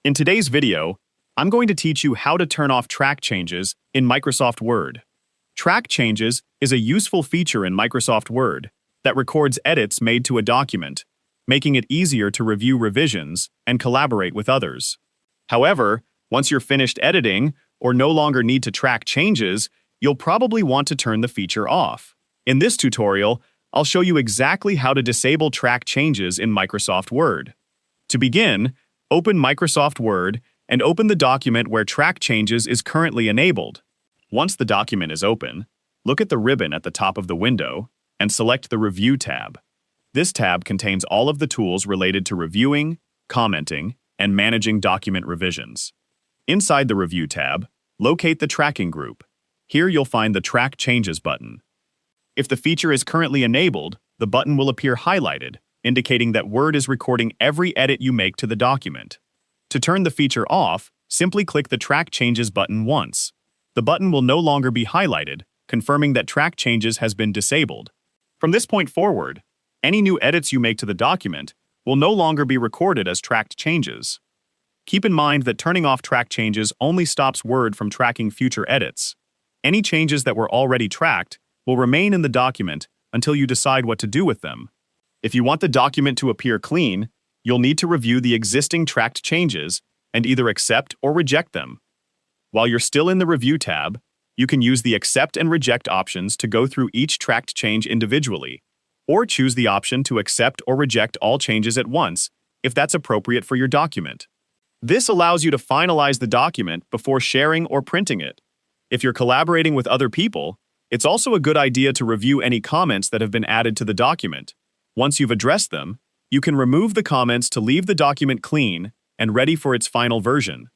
In today's video, I'm going to teach you how to turn off track changes in Microsoft Word. Track changes is a useful feature in Microsoft Word that records edits made to a document, making it easier to review revisions and collaborate with others. However, once you're finished editing or no longer need to track changes, you'll probably want to turn the feature off. In this tutorial, I'll show you exactly how to disable track changes in Microsoft Word. To begin, open Microsoft Word and open the document where track changes is currently enabled. Once the document is open, look at the ribbon at the top of the window and select the Review tab. This tab contains all of the tools related to reviewing, commenting, and managing document revisions. Inside the Review tab, locate the Tracking group. Here you'll find the Track Changes button. If the feature is currently enabled, the button will appear highlighted, indicating that Word is recording every edit you make to the document. To turn the feature off, simply click the Track Changes button once. The button will no longer be highlighted, confirming that track changes has been disabled. From this point forward, any new edits you make to the document will no longer be recorded as tracked changes. Keep in mind that turning off track changes only stops Word from tracking future edits. Any changes that were already tracked will remain in the document until you decide what to do with them. If you want the document to appear clean, you'll need to review the existing tracked changes and either accept or reject them. While you're still in the Review tab, you can use the Accept and Reject options to go through each tracked change individually, or choose the option to accept or reject all changes at once if that's appropriate for your document. This allows you to finalize the document before sharing or printing it. If you're collaborating with other people, it's also a good idea to review any comments that have been added to the document. Once you've addressed them, you can remove the comments to leave the document clean and ready for its final version.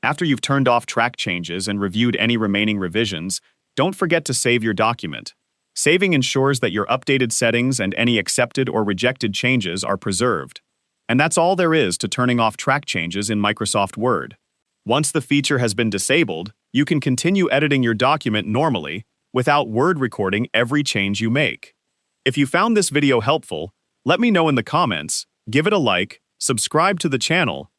After you've turned off track changes and reviewed any remaining revisions, don't forget to save your document. Saving ensures that your updated settings and any accepted or rejected changes are preserved. And that's all there is to turning off track changes in Microsoft Word. Once the feature has been disabled, you can continue editing your document normally without Word recording every change you make. If you found this video helpful, let me know in the comments, give it a like, subscribe to the channel,